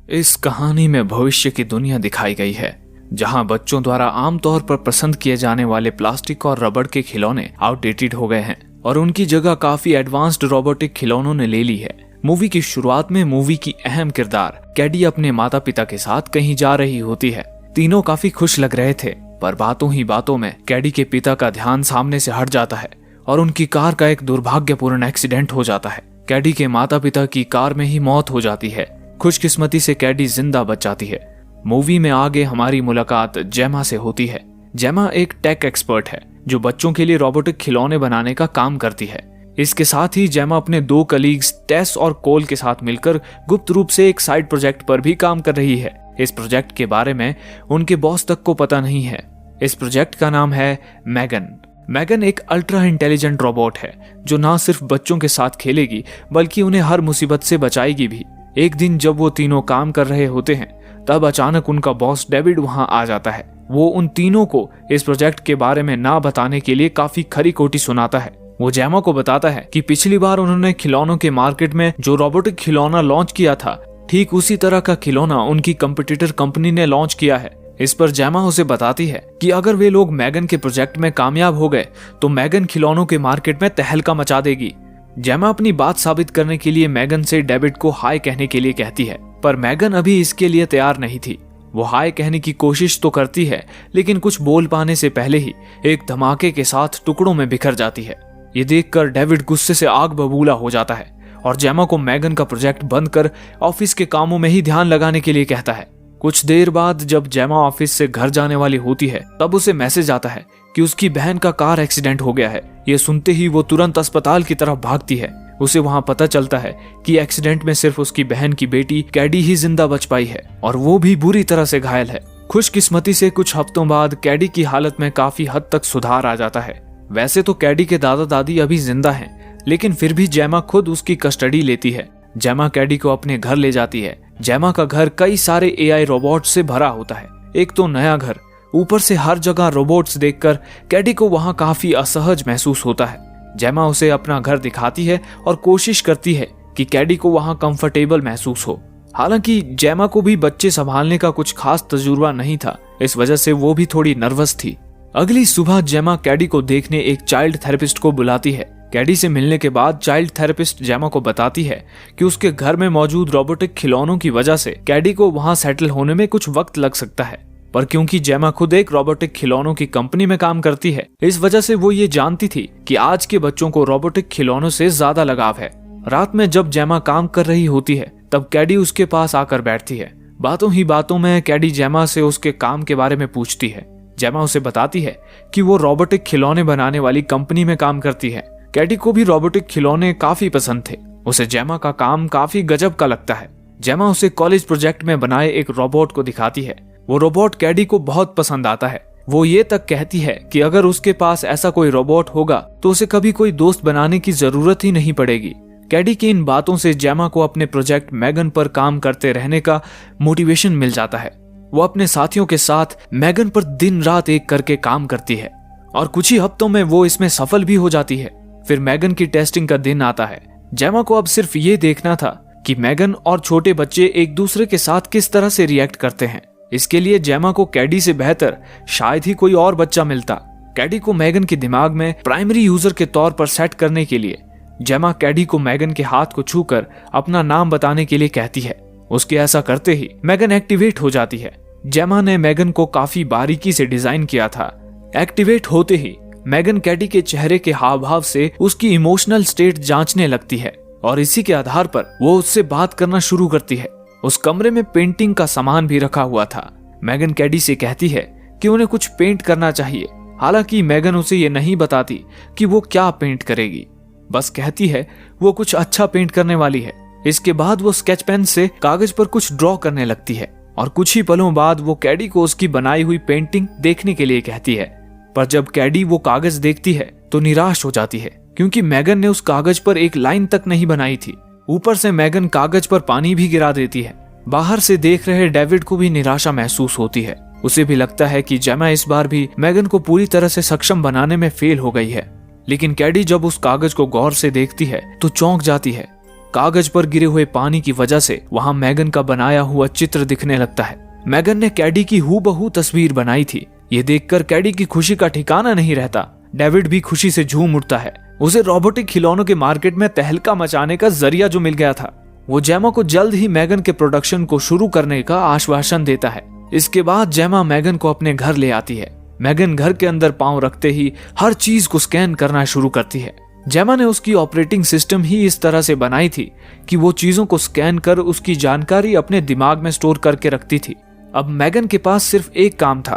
इस कहानी में भविष्य की दुनिया दिखाई गई है, जहां बच्चों द्वारा आमतौर पर पसंद किए जाने वाले प्लास्टिक और रबड़ के खिलौने आउटडेटेड हो गए हैं और उनकी जगह काफी एडवांस्ड रोबोटिक खिलौनों ने ले ली है। मूवी की शुरुआत में मूवी की अहम किरदार कैडी अपने माता पिता के साथ कहीं जा रही होती है। तीनों काफी खुश लग रहे थे, पर बातों ही बातों में कैडी के पिता का ध्यान सामने से हट जाता है और उनकी कार का एक दुर्भाग्यपूर्ण एक्सीडेंट हो जाता है। कैडी के माता पिता की कार में ही मौत हो जाती है। खुशकिस्मती से कैडी जिंदा बच जाती है। मूवी में आगे हमारी मुलाकात जेमा से होती है। जेमा एक टेक एक्सपर्ट है जो बच्चों के लिए रोबोटिक खिलौने बनाने का काम करती है। इसके साथ ही जेमा अपने दो कलीग्स टेस और कोल के साथ मिलकर गुप्त रूप से एक साइड प्रोजेक्ट पर भी काम कर रही है। इस प्रोजेक्ट के बारे में उनके बॉस तक को पता नहीं है। इस प्रोजेक्ट का नाम है मैगन। मैगन एक अल्ट्रा इंटेलिजेंट रोबोट है जो न सिर्फ बच्चों के साथ खेलेगी बल्कि उन्हें हर मुसीबत से बचाएगी भी। एक दिन जब वो तीनों काम कर रहे होते हैं तब अचानक उनका बॉस डेविड वहां आ जाता है। वो उन तीनों को इस प्रोजेक्ट के बारे में ना बताने के लिए काफी खरी खोटी सुनाता है। वो जेमा को बताता है कि पिछली बार उन्होंने खिलौनों के मार्केट में जो रोबोटिक खिलौना लॉन्च किया था, ठीक उसी तरह का खिलौना उनकी कंपटीटर कंपनी ने लॉन्च किया है। इस पर जेमा उसे बताती है कि अगर वे लोग मैगन के प्रोजेक्ट में कामयाब हो गए तो मैगन खिलौनों के मार्केट में तहलका मचा देगी। जेमा अपनी बात साबित करने के लिए मैगन से डेविड को हाय कहने के लिए कहती है, पर मैगन अभी इसके लिए तैयार नहीं थी। वो हाय कहने की कोशिश तो करती है लेकिन कुछ बोल पाने से पहले ही एक धमाके के साथ टुकड़ों में बिखर जाती है। ये देखकर डेविड गुस्से से आग बबूला हो जाता है और जेमा को मैगन का प्रोजेक्ट बंद कर ऑफिस के कामों में ही ध्यान लगाने के लिए कहता है। कुछ देर बाद जब जेमा ऑफिस से घर जाने वाली होती है तब उसे मैसेज आता है कि उसकी बहन का कार एक्सीडेंट हो गया है। ये सुनते ही वो तुरंत अस्पताल की तरफ भागती है। उसे वहां पता चलता है कि एक्सीडेंट में सिर्फ उसकी बहन की बेटी कैडी ही जिंदा बच पाई है और वो भी बुरी तरह से घायल है। खुशकिस्मती से कुछ हफ्तों बाद कैडी की हालत में काफी हद तक सुधार आ जाता है। वैसे तो कैडी के दादा दादी अभी जिंदा हैं, लेकिन फिर भी जेमा खुद उसकी कस्टडी लेती है। जेमा कैडी को अपने घर ले जाती है। जेमा का घर कई सारे एआई रोबोट से भरा होता है। एक तो नया घर, ऊपर से हर जगह रोबोट्स देखकर कैडी को वहां काफी असहज महसूस होता है। जेमा उसे अपना घर दिखाती है और कोशिश करती है कि कैडी को वहां कंफर्टेबल महसूस हो। हालांकि जेमा को भी बच्चे संभालने का कुछ खास तजुर्बा नहीं था, इस वजह से वो भी थोड़ी नर्वस थी। अगली सुबह जेमा कैडी को देखने एक चाइल्ड थेरेपिस्ट को बुलाती है। कैडी से मिलने के बाद चाइल्ड थेरेपिस्ट जेमा को बताती है कि उसके घर में मौजूद रोबोटिक खिलौनों की वजह से कैडी को वहां सेटल होने में कुछ वक्त लग सकता है, पर क्योंकि जेमा खुद एक रोबोटिक खिलौनों की कंपनी में काम करती है, इस वजह से वो ये जानती थी कि आज के बच्चों को रोबोटिक खिलौनों से ज्यादा लगाव है। रात में जब जेमा काम कर रही होती है तब कैडी उसके पास आकर बैठती है। बातों ही बातों में कैडी जेमा से उसके काम के बारे में पूछती है। जेमा उसे बताती है कि वो रोबोटिक खिलौने बनाने वाली कंपनी में काम करती है। कैडी को भी रोबोटिक खिलौने काफी पसंद थे। उसे जेमा का काम काफी गजब का लगता है। जेमा उसे कॉलेज प्रोजेक्ट में बनाए एक रोबोट को दिखाती है। वो रोबोट कैडी को बहुत पसंद आता है। वो ये तक कहती है कि अगर उसके पास ऐसा कोई रोबोट होगा तो उसे कभी कोई दोस्त बनाने की जरूरत ही नहीं पड़ेगी। कैडी की इन बातों से जेमा को अपने प्रोजेक्ट मैगन पर काम करते रहने का मोटिवेशन मिल जाता है। वो अपने साथियों के साथ मैगन पर दिन रात एक करके काम करती है और कुछ ही हफ्तों में वो इसमें सफल भी हो जाती है। फिर मैगन की टेस्टिंग का दिन आता है। जेमा को अब सिर्फ ये देखना था कि मैगन और छोटे बच्चे एक दूसरे के साथ किस तरह से रिएक्ट करते हैं। इसके लिए जेमा को कैडी से बेहतर शायद ही कोई और बच्चा मिलता। कैडी को मैगन के दिमाग में प्राइमरी यूजर के तौर पर सेट करने के लिए जेमा कैडी को मैगन के हाथ को छूकर अपना नाम बताने के लिए कहती है। उसके ऐसा करते ही मैगन एक्टिवेट हो जाती है। जेमा ने मैगन को काफी बारीकी से डिजाइन किया था। एक्टिवेट होते ही मैगन कैडी के चेहरे के हाव भाव से उसकी इमोशनल स्टेट जांचने लगती है और इसी के आधार पर वो उससे बात करना शुरू करती है। उस कमरे में पेंटिंग का सामान भी रखा हुआ था। मैगन कैडी से कहती है कि उन्हें कुछ पेंट करना चाहिए। हालांकि मैगन उसे ये नहीं बताती कि वो क्या पेंट करेगी, बस कहती है वो कुछ अच्छा पेंट करने वाली है। इसके बाद वो स्केच पेन से कागज पर कुछ ड्रॉ करने लगती है और कुछ ही पलों बाद वो कैडी को उसकी बनाई हुई पेंटिंग देखने के लिए कहती है। पर जब कैडी वो कागज देखती है तो निराश हो जाती है, क्योंकि मैगन ने उस कागज पर एक लाइन तक नहीं बनाई थी। ऊपर से मैगन कागज पर पानी भी गिरा देती है। बाहर से देख रहे डेविड को भी निराशा महसूस होती है। उसे भी लगता है कि जेमा इस बार भी मैगन को पूरी तरह से सक्षम बनाने में फेल हो गई है। लेकिन कैडी जब उस कागज को गौर से देखती है तो चौंक जाती है। कागज पर गिरे हुए पानी की वजह से वहां मैगन का बनाया हुआ चित्र दिखने लगता है। मैगन ने कैडी की हूबहू तस्वीर बनाई थी। ये देखकर कैडी की खुशी का ठिकाना नहीं रहता। डेविड भी खुशी से झूम उठता है। उसे रोबोटिक खिलौनों के मार्केट में तहलका मचाने का जरिया जो मिल गया था। वो जेमा को जल्द ही मैगन के प्रोडक्शन को शुरू करने का आश्वासन देता है। इसके बाद जेमा मैगन को अपने घर ले आती है। मैगन घर के अंदर पांव रखते ही हर चीज को स्कैन करना शुरू करती है। जेमा ने उसकी ऑपरेटिंग सिस्टम ही इस तरह से बनाई थी कि वो चीजों को स्कैन कर उसकी जानकारी अपने दिमाग में स्टोर करके रखती थी। अब मैगन के पास सिर्फ एक काम था,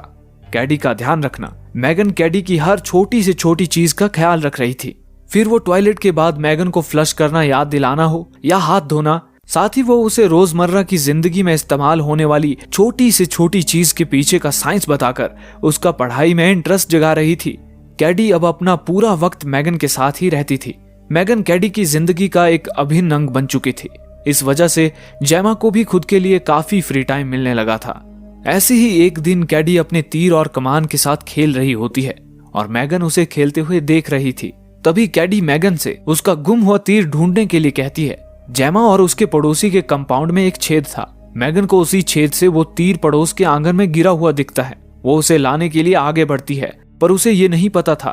कैडी का ध्यान रखना। मैगन कैडी की हर छोटी से छोटी चीज का ख्याल रख रही थी। फिर वो टॉयलेट के बाद मैगन को फ्लश करना याद दिलाना हो या हाथ धोना, साथ ही वो उसे रोजमर्रा की जिंदगी में इस्तेमाल होने वाली छोटी से छोटी चीज के पीछे का साइंस बताकर उसका पढ़ाई में इंटरेस्ट जगा रही थी। कैडी अब अपना पूरा वक्त मैगन के साथ ही रहती थी। मैगन कैडी की जिंदगी का एक अभिन्न अंग बन चुकी थी। इस वजह से जेमा को भी खुद के लिए काफी फ्री टाइम मिलने लगा था। ऐसे ही एक दिन कैडी अपने तीर और कमान के साथ खेल रही होती है और मैगन उसे खेलते हुए देख रही थी। तभी कैडी मैगन से उसका गुम हुआ तीर ढूंढने के लिए कहती है। जेमा और उसके पड़ोसी के कंपाउंड में एक छेद था। मैगन को उसी छेद से वो तीर पड़ोस के आंगन में गिरा हुआ दिखता है। वो उसे लाने के लिए आगे बढ़ती है, पर उसे ये नहीं पता था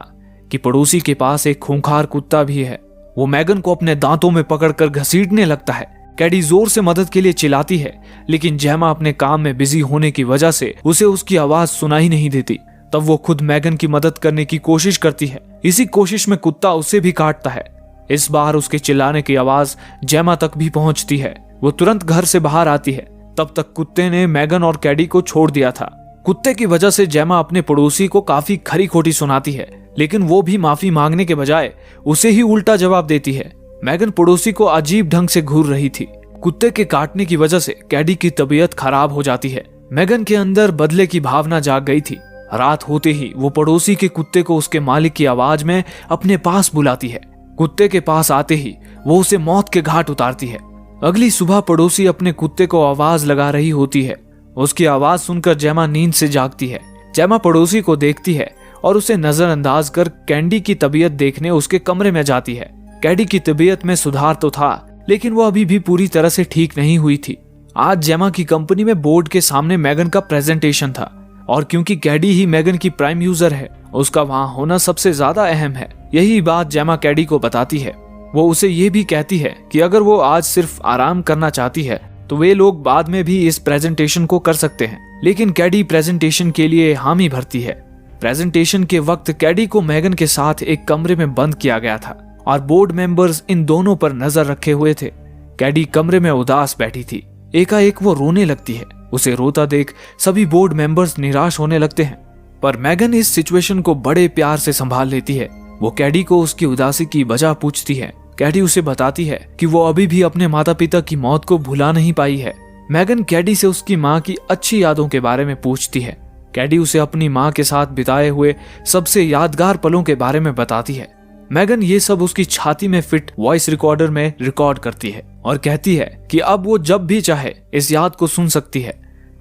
कि पड़ोसी के पास एक खूंखार कुत्ता भी है। वो मैगन को अपने दांतों में पकड़कर घसीटने लगता है। कैडी जोर से मदद के लिए चिल्लाती है, लेकिन जेमा अपने काम में बिजी होने की वजह से उसे उसकी आवाज सुनाई नहीं देती। तब वो खुद मैगन की मदद करने की कोशिश करती है। इसी कोशिश में कुत्ता उसे भी काटता है। इस बार उसके चिल्लाने की आवाज जेमा तक भी पहुंचती है। वो तुरंत घर से बाहर आती है। तब तक कुत्ते ने मैगन और कैडी को छोड़ दिया था। कुत्ते की वजह से जेमा अपने पड़ोसी को काफी खरी खोटी सुनाती है, लेकिन वो भी माफी मांगने के बजाय उसे ही उल्टा जवाब देती है। मैगन पड़ोसी को अजीब ढंग से घूर रही थी। कुत्ते के काटने की वजह से कैडी की तबीयत खराब हो जाती है। मैगन के अंदर बदले की भावना जाग गई थी। रात होते ही वो पड़ोसी के कुत्ते को उसके मालिक की आवाज में अपने पास बुलाती है। कुत्ते के पास आते ही वो उसे मौत के घाट उतारती है। अगली सुबह पड़ोसी अपने कुत्ते को आवाज लगा रही होती है। उसकी आवाज सुनकर जेमा नींद से जागती है। जेमा पड़ोसी को देखती है और उसे नजरअंदाज कर कैडी की तबीयत देखने उसके कमरे में जाती है। कैडी की तबीयत में सुधार तो था, लेकिन वो अभी भी पूरी तरह से ठीक नहीं हुई थी। आज जेमा की कंपनी में बोर्ड के सामने मैगन का प्रेजेंटेशन था और क्योंकि कैडी ही मैगन की प्राइम यूजर है, उसका वहां होना सबसे ज्यादा अहम है। यही बात जेमा कैडी को बताती है। वो उसे ये भी कहती है कि अगर वो आज सिर्फ आराम करना चाहती है तो वे लोग बाद में भी इस प्रेजेंटेशन को कर सकते हैं। लेकिन कैडी प्रेजेंटेशन के लिए हामी भरती है। प्रेजेंटेशन के वक्त कैडी को मैगन के साथ एक कमरे में बंद किया गया था और बोर्ड मेंबर्स इन दोनों पर नजर रखे हुए थे। कैडी कमरे में उदास बैठी थी। एकाएक वो रोने लगती है। उसे रोता देख सभी बोर्ड मेंबर्स निराश होने लगते हैं, पर मैगन इस सिचुएशन को बड़े प्यार से संभाल लेती है। वो कैडी को उसकी उदासी की वजह पूछती है। कैडी उसे बताती है कि वो अभी भी अपने माता पिता की मौत को भुला नहीं पाई है। मैगन कैडी से उसकी माँ की अच्छी यादों के बारे में पूछती है। कैडी उसे अपनी माँ के साथ बिताए हुए सबसे यादगार पलों के बारे में बताती है। मैगन ये सब उसकी छाती में फिट वॉइस रिकॉर्डर में रिकॉर्ड करती है और कहती है कि अब वो जब भी चाहे इस याद को सुन सकती है।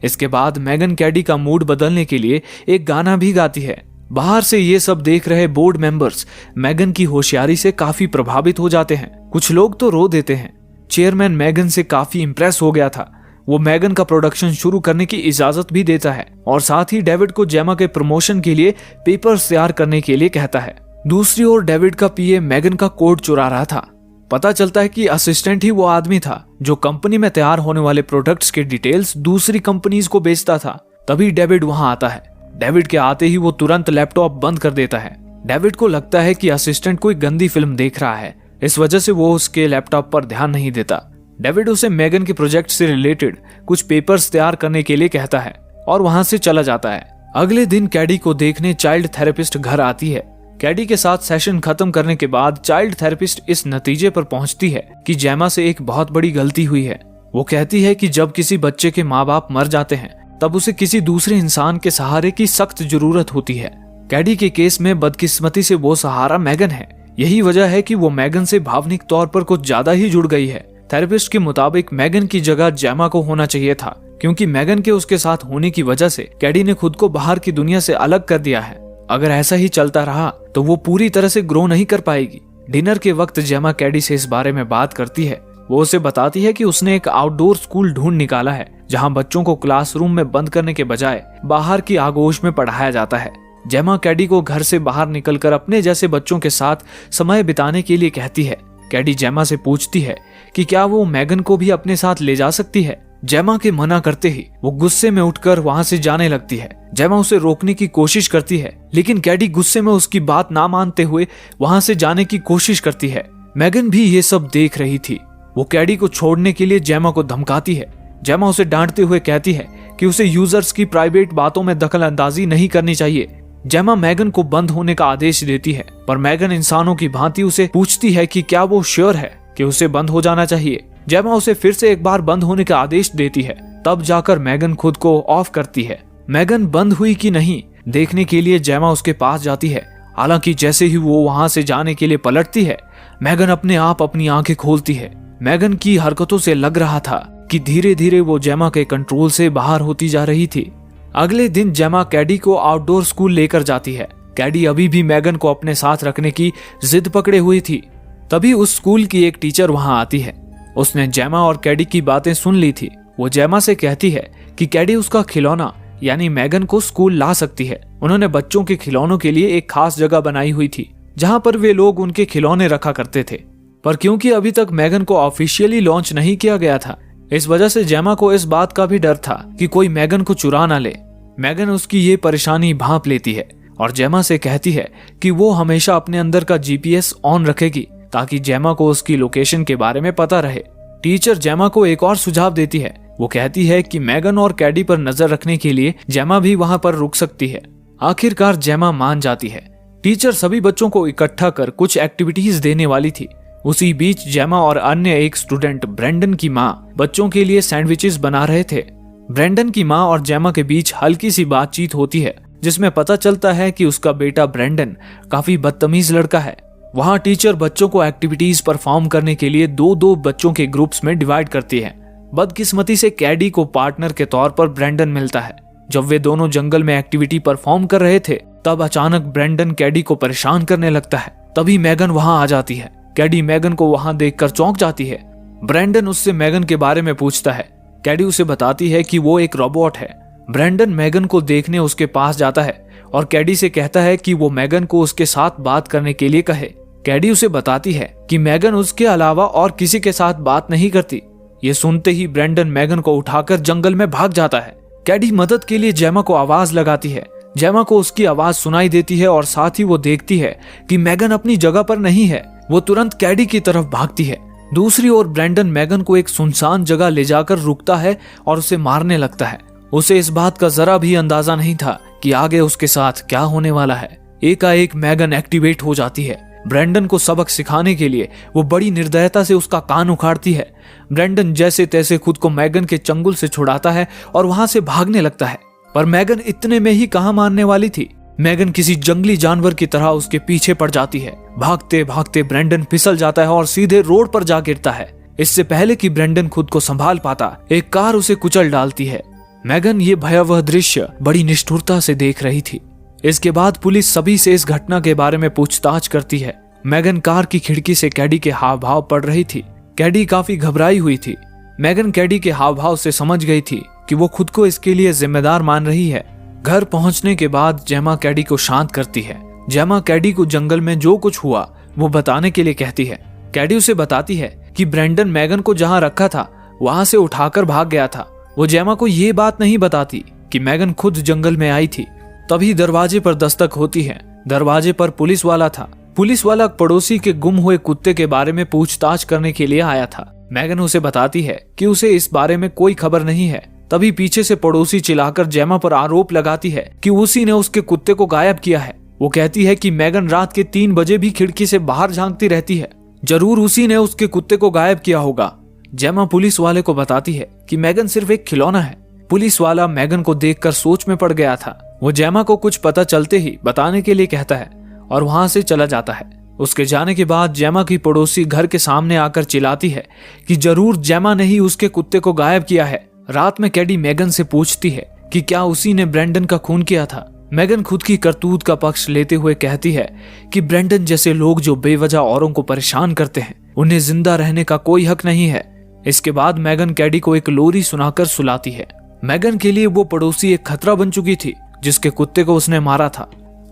इसके बाद मैगन कैडी का मूड बदलने के लिए एक गाना भी गाती है। बाहर से ये सब देख रहे बोर्ड मेंबर्स मैगन की होशियारी से काफी प्रभावित हो जाते हैं। कुछ लोग तो रो देते हैं। चेयरमैन मैगन से काफी इंप्रेस हो गया था। वो मैगन का प्रोडक्शन शुरू करने की इजाजत भी देता है और साथ ही डेविड को जेमा के प्रमोशन के लिए पेपर्स तैयार करने के लिए कहता है। दूसरी ओर डेविड का पीए मैगन का कोड चुरा रहा था। पता चलता है कि असिस्टेंट ही वो आदमी था जो कंपनी में तैयार होने वाले प्रोडक्ट्स के डिटेल्स दूसरी कंपनीज को बेचता था। तभी डेविड वहां आता है। डेविड के आते ही वो तुरंत लैपटॉप बंद कर देता है। डेविड को लगता है कि असिस्टेंट कोई गंदी फिल्म देख रहा है, इस वजह से वो उसके लैपटॉप पर ध्यान नहीं देता। डेविड उसे मैगन के प्रोजेक्ट से रिलेटेड कुछ पेपर्स तैयार करने के लिए कहता है और वहां से चला जाता है। अगले दिन कैडी को देखने चाइल्ड थेरेपिस्ट घर आती है। कैडी के साथ सेशन खत्म करने के बाद चाइल्ड थेरेपिस्ट इस नतीजे पर पहुंचती है कि जेमा से एक बहुत बड़ी गलती हुई है। वो कहती है कि जब किसी बच्चे के माँ बाप मर जाते हैं तब उसे किसी दूसरे इंसान के सहारे की सख्त जरूरत होती है। कैडी के केस में बदकिस्मती से वो सहारा मैगन है। यही वजह है कि वो मैगन से भावनिक तौर पर कुछ ज्यादा ही जुड़ गई है। थेरेपिस्ट के मुताबिक मैगन की जगह जेमा को होना चाहिए था, क्योंकि मैगन के उसके साथ होने की वजह से कैडी ने खुद को बाहर की दुनिया से अलग कर दिया है। अगर ऐसा ही चलता रहा तो वो पूरी तरह से ग्रो नहीं कर पाएगी। डिनर के वक्त जेमा कैडी से इस बारे में बात करती है। वो उसे बताती है कि उसने एक आउटडोर स्कूल ढूंढ निकाला है जहां बच्चों को क्लासरूम में बंद करने के बजाय बाहर की आगोश में पढ़ाया जाता है। जेमा कैडी को घर से बाहर निकलकर अपने जैसे बच्चों के साथ समय बिताने के लिए कहती है। कैडी जेमा से पूछती है कि क्या वो मैगन को भी अपने साथ ले जा सकती है। जेमा के मना करते ही वो गुस्से में उठकर वहां से जाने लगती है। जेमा उसे रोकने की कोशिश करती है, लेकिन कैडी गुस्से में उसकी बात ना मानते हुए वहां से जाने की कोशिश करती है। मैगन भी ये सब देख रही थी। वो कैडी को छोड़ने के लिए जेमा को धमकाती है। जेमा उसे डांटते हुए कहती है कि उसे यूजर्स की प्राइवेट बातों में दखल अंदाजी नहीं करनी चाहिए। जेमा मैगन को बंद होने का आदेश देती है, पर मैगन इंसानों की भांति उसे पूछती है कि क्या वो श्योर है कि उसे बंद हो जाना चाहिए। जेमा उसे फिर से एक बार बंद होने का आदेश देती है, तब जाकर मैगन खुद को ऑफ करती है। मैगन बंद हुई कि नहीं देखने के लिए जेमा उसके पास जाती है। हालांकि जैसे ही वो वहां से जाने के लिए पलटती है, मैगन अपने आप अपनी आंखें खोलती है। मैगन की हरकतों से लग रहा था कि धीरे धीरे वो जेमा के कंट्रोल से बाहर होती जा रही थी। अगले दिन जेमा कैडी को आउटडोर स्कूल लेकर जाती है। कैडी अभी भी मैगन को अपने साथ रखने की जिद पकड़े हुई थी। तभी उस स्कूल की एक टीचर वहां आती है। उसने जेमा और कैडी की बातें सुन ली थी। वो जेमा से कहती है कि कैडी उसका खिलौना यानी मैगन को स्कूल ला सकती है। उन्होंने बच्चों के खिलौनों के लिए एक खास जगह बनाई हुई थी जहां पर वे लोग उनके खिलौने रखा करते थे, पर क्योंकि अभी तक मैगन को ऑफिशियली लॉन्च नहीं किया गया था, इस वजह से जेमा को इस बात का भी डर था कि कोई मैगन को चुरा ना ले। मैगन उसकी ये परेशानी भांप लेती है और जेमा से कहती है कि वो हमेशा अपने अंदर का जीपीएस ऑन रखेगी ताकि जेमा को उसकी लोकेशन के बारे में पता रहे। टीचर जेमा को एक और सुझाव देती है। वो कहती है कि मैगन और कैडी पर नजर रखने के लिए जेमा भी वहां पर रुक सकती है। आखिरकार जेमा मान जाती है। टीचर सभी बच्चों को इकट्ठा कर कुछ एक्टिविटीज देने वाली थी। उसी बीच जेमा और अन्य एक स्टूडेंट ब्रेंडन की माँ बच्चों के लिए सैंडविचेस बना रहे थे। ब्रेंडन की माँ और जेमा के बीच हल्की सी बातचीत होती है जिसमें पता चलता है कि उसका बेटा ब्रेंडन काफी बदतमीज लड़का है। वहाँ टीचर बच्चों को एक्टिविटीज परफॉर्म करने के लिए दो दो बच्चों के ग्रुप्स में डिवाइड करती है। बदकिस्मती से कैडी को पार्टनर के तौर पर ब्रेंडन मिलता है। जब वे दोनों जंगल में एक्टिविटी परफॉर्म कर रहे थे, तब अचानक ब्रेंडन कैडी को परेशान करने लगता है। तभी मैगन वहां आ जाती है। कैडी मैगन को वहां देखकर चौंक जाती है। ब्रेंडन उससे मैगन के बारे में पूछता है। कैडी उसे बताती है कि वो एक रोबोट है। ब्रेंडन मैगन को देखने उसके पास जाता है और कैडी से कहता है कि वो मैगन को उसके साथ बात करने के लिए कहे। कैडी उसे बताती है कि मैगन उसके अलावा और किसी के साथ बात नहीं करती। ये सुनते ही ब्रेंडन मैगन को उठाकर जंगल में भाग जाता है। कैडी मदद के लिए जेमा को आवाज लगाती है। जेमा को उसकी आवाज सुनाई देती है और साथ ही वो देखती है कि मैगन अपनी जगह पर नहीं है। वो तुरंत कैडी की तरफ भागती है। दूसरी ओर ब्रेंडन मैगन को एक सुनसान जगह ले जाकर रुकता है और उसे मारने लगता है। उसे इस बात का जरा भी अंदाजा नहीं था कि आगे उसके साथ क्या होने वाला है। एकाएक मैगन एक्टिवेट हो जाती है। ब्रेंडन को सबक सिखाने के लिए वो बड़ी निर्दयता से उसका कान उखाड़ती है। ब्रेंडन जैसे तैसे खुद को मैगन के चंगुल से छुड़ाता है और वहां से भागने लगता है, पर मैगन इतने में ही कहां मानने वाली थी। मैगन किसी जंगली जानवर की तरह उसके पीछे पड़ जाती है। भागते भागते ब्रेंडन फिसल जाता है और सीधे रोड पर जा गिरता है। इससे पहले कि ब्रेंडन खुद को संभाल पाता, एक कार उसे कुचल डालती है। मैगन ये भयावह दृश्य बड़ी निष्ठुरता से देख रही थी। इसके बाद पुलिस सभी से इस घटना के बारे में पूछताछ करती है। मैगन कार की खिड़की से कैडी के हाव भाव पढ़ रही थी। कैडी काफी घबराई हुई थी। मैगन कैडी के हाव भाव से समझ गई थी कि वो खुद को इसके लिए जिम्मेदार मान रही है। घर पहुंचने के बाद जेमा कैडी को शांत करती है। जेमा कैडी को जंगल में जो कुछ हुआ वो बताने के लिए कहती है। कैडी उसे बताती है कि ब्रेंडन मैगन को जहां रखा था वहां से उठाकर भाग गया था। वो जेमा को ये बात नहीं बताती कि मैगन खुद जंगल में आई थी। तभी दरवाजे पर दस्तक होती है। दरवाजे पर पुलिस वाला था। पुलिस वाला पड़ोसी के गुम हुए कुत्ते के बारे में पूछताछ करने के लिए आया था। मैगन उसे बताती है कि उसे इस बारे में कोई खबर नहीं है। तभी पीछे से पड़ोसी चिल्लाकर जेमा पर आरोप लगाती है कि उसी ने उसके कुत्ते को गायब किया है। वो कहती है कि मैगन रात के 3 बजे भी खिड़की से बाहर झांकती रहती है। जरूर उसी ने उसके कुत्ते को गायब किया होगा। जेमा पुलिस वाले को बताती है कि मैगन सिर्फ एक खिलौना है। पुलिस वाला मैगन को देखकर सोच में पड़ गया था। वो जेमा को कुछ पता चलते ही बताने के लिए कहता है और वहां से चला जाता है। उसके जाने के बाद जेमा की पड़ोसी घर के सामने आकर चिल्लाती है कि जरूर जेमा ने ही उसके कुत्ते को गायब किया है। रात में कैडी मैगन से पूछती है कि क्या उसी ने ब्रेंडन का खून किया था। मैगन खुद की करतूत का पक्ष लेते हुए कहती है कि ब्रेंडन जैसे लोग जो बेवजह औरों को परेशान करते हैं उन्हें जिंदा रहने का कोई हक नहीं है। इसके बाद मैगन कैडी को एक लोरी सुनाकर सुलाती है। मैगन के लिए वो पड़ोसी एक खतरा बन चुकी थी जिसके कुत्ते को उसने मारा था।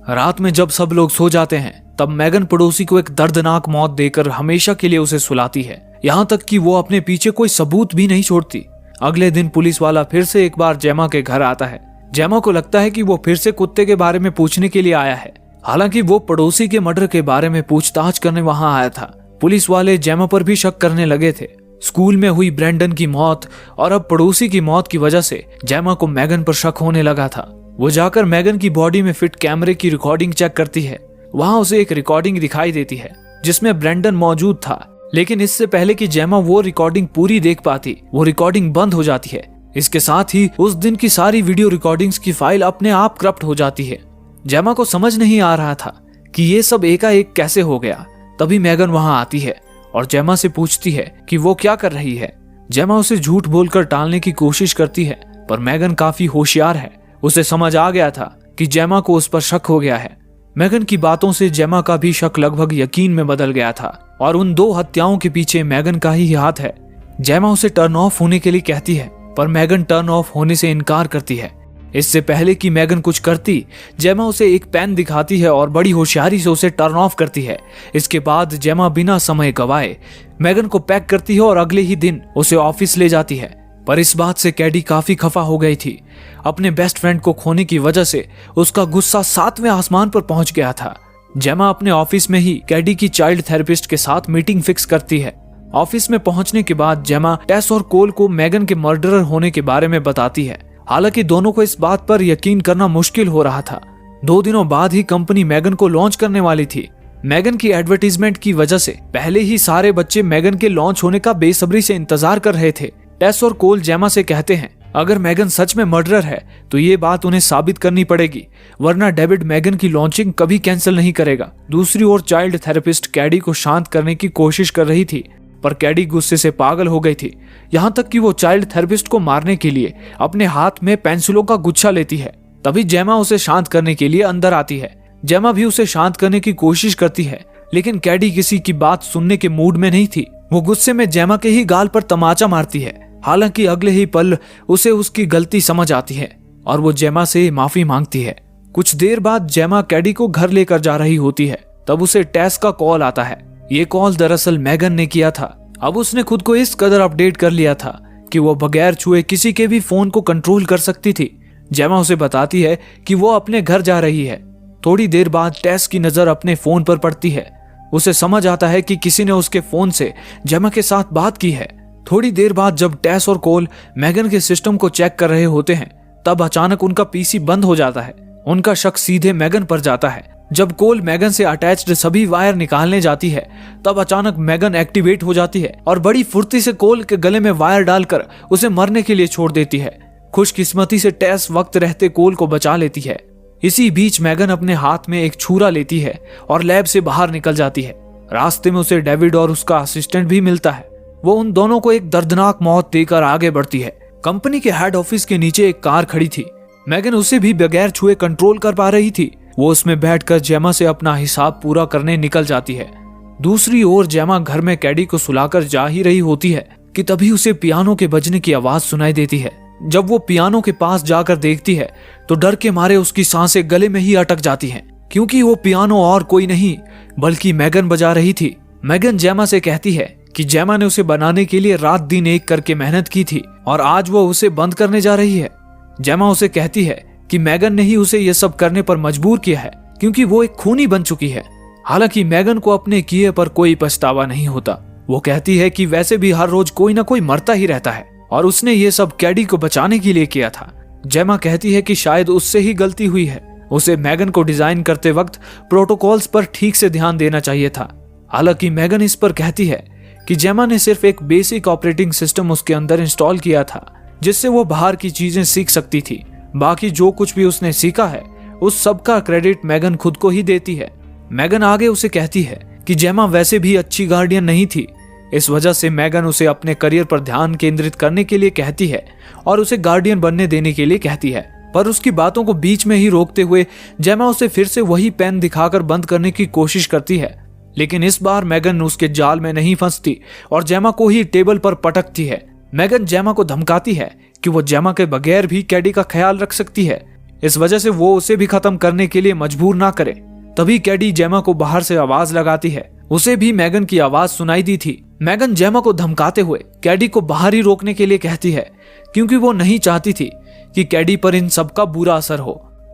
रात में जब सब लोग सो जाते हैं तब मैगन पड़ोसी को एक दर्दनाक मौत देकर हमेशा के लिए उसे सुलाती है, यहाँ तक कि वो अपने पीछे कोई सबूत भी नहीं छोड़ती। अगले दिन पुलिस वाला फिर से एक बार जेमा के घर आता है। जेमा को लगता है कि वो फिर से कुत्ते के बारे में पूछने के लिए आया है, हालांकि वो पड़ोसी के मर्डर के बारे में पूछताछ करने वहां आया था। पुलिस वाले जेमा पर भी शक करने लगे थे। स्कूल में हुई ब्रेंडन की मौत और अब पड़ोसी की मौत की वजह से जेमा को मैगन पर शक होने लगा था। वो जाकर मैगन की बॉडी में फिट कैमरे की रिकॉर्डिंग चेक करती है। वहां उसे एक रिकॉर्डिंग दिखाई देती है जिसमें ब्रेंडन मौजूद था, लेकिन इससे पहले कि जेमा वो रिकॉर्डिंग पूरी देख पाती, वो रिकॉर्डिंग बंद हो जाती है। इसके साथ ही उस दिन की सारी वीडियो रिकॉर्डिंग्स की फाइल अपने आप करप्ट हो जाती है। जेमा को समझ नहीं आ रहा था कि ये सब एकाएक कैसे हो गया। तभी मैगन वहां आती है और जेमा से पूछती है कि वो क्या कर रही है। जेमा उसे झूठ बोलकर टालने की कोशिश करती है, पर मैगन काफी होशियार है। उसे समझ आ गया था कि जेमा को उस पर शक हो गया है। मैगन की बातों से जेमा का भी शक लगभग यकीन में बदल गया था और उन 2 हत्याओं के पीछे मैगन का ही हाथ है। जेमा उसे टर्न ऑफ होने के लिए कहती है, पर मैगन टर्न ऑफ होने से इनकार करती है। इससे पहले कि मैगन कुछ करती, जेमा उसे एक पेन दिखाती है और बड़ी होशियारी से उसे टर्न ऑफ करती है। इसके बाद जेमा बिना समय गवाए मैगन को पैक करती है और अगले ही दिन उसे ऑफिस ले जाती है। पर इस बात से कैडी काफी खफा हो गई थी। अपने बेस्ट फ्रेंड को खोने की वजह से उसका गुस्सा 7वें आसमान पर पहुंच गया था। जेमा अपने ऑफिस में ही कैडी की चाइल्ड थेरेपिस्ट के साथ मीटिंग फिक्स करती है। ऑफिस में पहुंचने के बाद जेमा टेस और कोल को मैगन के मर्डरर होने के बारे में बताती है। हालांकि दोनों को इस बात पर यकीन करना मुश्किल हो रहा था। 2 दिनों बाद ही कंपनी मैगन को लॉन्च करने वाली थी। मैगन की एडवर्टीजमेंट की वजह से पहले ही सारे बच्चे मैगन के लॉन्च होने का बेसब्री से इंतजार कर रहे थे। टेस और कोल जेमा से कहते हैं अगर मैगन सच में मर्डरर है तो ये बात उन्हें साबित करनी पड़ेगी, वरना डेविड मैगन की लॉन्चिंग कभी कैंसिल नहीं करेगा। दूसरी ओर चाइल्ड थेरेपिस्ट कैडी को शांत करने की कोशिश कर रही थी, पर कैडी गुस्से से पागल हो गई थी, यहाँ तक कि वो चाइल्ड थेरेपिस्ट को मारने के लिए अपने हाथ में पेंसिलों का गुच्छा लेती है। तभी जेमा उसे शांत करने के लिए अंदर आती है। जेमा भी उसे शांत करने की कोशिश करती है, लेकिन कैडी किसी की बात सुनने के मूड में नहीं थी। वो गुस्से में जेमा के ही गाल पर तमाचा मारती है। हालांकि अगले ही पल उसे उसकी गलती समझ आती है और वो जेमा से माफी मांगती है। कुछ देर बाद जेमा कैडी को घर लेकर जा रही होती है, तब उसे टेस का कॉल आता है। ये कॉल दरअसल मैगन ने किया था। अब उसने खुद को इस कदर अपडेट कर लिया था कि वो बगैर छुए किसी के भी फोन को कंट्रोल कर सकती थी। जेमा उसे बताती है कि वो अपने घर जा रही है। थोड़ी देर बाद टेस की नजर अपने फोन पर पड़ती है। उसे समझ आता है कि किसी ने उसके फोन से जेमा के साथ बात की है। थोड़ी देर बाद जब टेस और कोल मैगन के सिस्टम को चेक कर रहे होते हैं, तब अचानक उनका पीसी बंद हो जाता है। उनका शक सीधे मैगन पर जाता है। जब कोल मैगन से अटैच्ड सभी वायर निकालने जाती है, तब अचानक मैगन एक्टिवेट हो जाती है और बड़ी फुर्ती से कोल के गले में वायर डालकर उसे मरने के लिए छोड़ देती है। खुशकिस्मती से टेस वक्त रहते कोल को बचा लेती है। इसी बीच मैगन अपने हाथ में एक छुरा लेती है और लैब से बाहर निकल जाती है। रास्ते में उसे डेविड और उसका असिस्टेंट भी मिलता है। वो उन दोनों को एक दर्दनाक मौत देकर आगे बढ़ती है। कंपनी के हेड ऑफिस के नीचे एक कार खड़ी थी। मैगन उसे भी बगैर छुए कंट्रोल कर पा रही थी। वो उसमें बैठकर जेमा से अपना हिसाब पूरा करने निकल जाती है। दूसरी ओर जेमा घर में कैडी को सुलाकर जा ही रही होती है कि तभी उसे पियानो के बजने की आवाज सुनाई देती है। जब वो पियानो के पास जाकर देखती है तो डर के मारे उसकी सांसें गले में ही अटक जाती हैं, क्योंकि वो पियानो और कोई नहीं बल्कि मैगन बजा रही थी। मैगन जेमा से कहती है कि जेमा ने उसे बनाने के लिए रात दिन एक करके मेहनत की थी और आज वो उसे बंद करने जा रही है। जेमा उसे कहती है कि मैगन ने ही उसे ये सब करने पर मजबूर किया है, क्योंकि वो एक खूनी बन चुकी है। हालांकि मैगन को अपने किए पर कोई पछतावा नहीं होता। वो कहती है कि वैसे भी हर रोज कोई ना कोई मरता ही रहता है और उसने ये सब कैडी को बचाने के लिए किया था। जेमा कहती है कि शायद उससे ही गलती हुई है। उसे मैगन को डिजाइन करते वक्त प्रोटोकॉल्स पर ठीक से ध्यान देना चाहिए था। हालांकि मैगन इस पर कहती है कि जेमा ने सिर्फ एक बेसिक ऑपरेटिंग सिस्टम उसके अंदर इंस्टॉल किया था, जिससे वो बाहर की चीजें सीख सकती थी। बाकी जो कुछ भी उसने सीखा है उस सब का क्रेडिट मैगन खुद को ही देती है। मैगन आगे उसे कहती है कि जेमा वैसे भी अच्छी गार्डियन नहीं थी। इस वजह से मैगन उसे अपने करियर पर ध्यान केंद्रित करने के लिए कहती है और उसे गार्डियन बनने देने के लिए कहती है। पर उसकी बातों को बीच में ही रोकते हुए जेमा उसे फिर से वही पेन दिखाकर बंद करने की कोशिश करती है, लेकिन इस बार मैगन उसके जाल में नहीं फंसती और जेमा को ही टेबल पर पटकती है। मैगन जेमा को धमकाती है कि वो जेमा के बगैर भी कैडी का ख्याल रख सकती है, इस वजह से वो उसे भी खत्म करने के लिए मजबूर ना करे। तभी कैडी जेमा को बाहर से आवाज लगाती है। उसे भी मैगन की आवाज सुनाई दी थी। मैगन जेमा को धमकाते हुए कैडी को बाहर ही रोकने के लिए कहती है, क्योंकि वो नहीं चाहती थी कि कैडी पर इन सब का बुरा असर हो।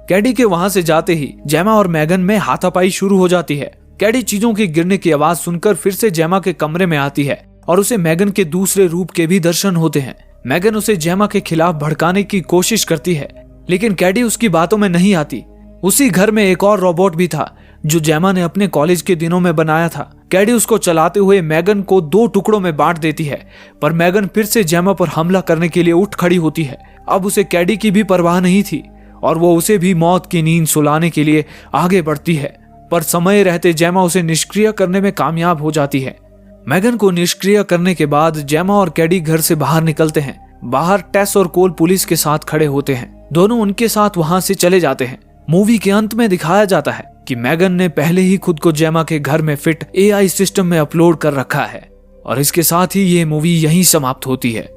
कैडी के वहां से जाते ही जेमा और मैगन में हाथापाई शुरू हो जाती है। कैडी चीजों के गिरने की आवाज सुनकर फिर से जेमा के कमरे में आती है और उसे मैगन के दूसरे रूप के भी दर्शन होते हैं। मैगन उसे जेमा के खिलाफ भड़काने की कोशिश करती है, लेकिन कैडी उसकी बातों में नहीं आती। उसी घर में एक और रोबोट भी था जो जेमा ने अपने कॉलेज के दिनों में बनाया था। कैडी उसको चलाते हुए मैगन को 2 टुकड़ों में बांट देती है, पर मैगन फिर से जेमा पर हमला करने के लिए उठ खड़ी होती है। अब उसे कैडी की भी परवाह नहीं थी और वो उसे भी मौत की नींद सुलाने के लिए आगे बढ़ती है, पर समय रहते जेमा उसे निष्क्रिय करने में कामयाब हो जाती है। मैगन को निष्क्रिय करने के बाद जेमा और कैडी घर से बाहर निकलते हैं। बाहर टेस और कोल पुलिस के साथ खड़े होते हैं। दोनों उनके साथ वहां से चले जाते हैं। मूवी के अंत में दिखाया जाता है कि मैगन ने पहले ही खुद को जेमा के घर में फिट AI सिस्टम में अपलोड कर रखा है। और इसके साथ ही ये मूवी यहीं समाप्त होती है।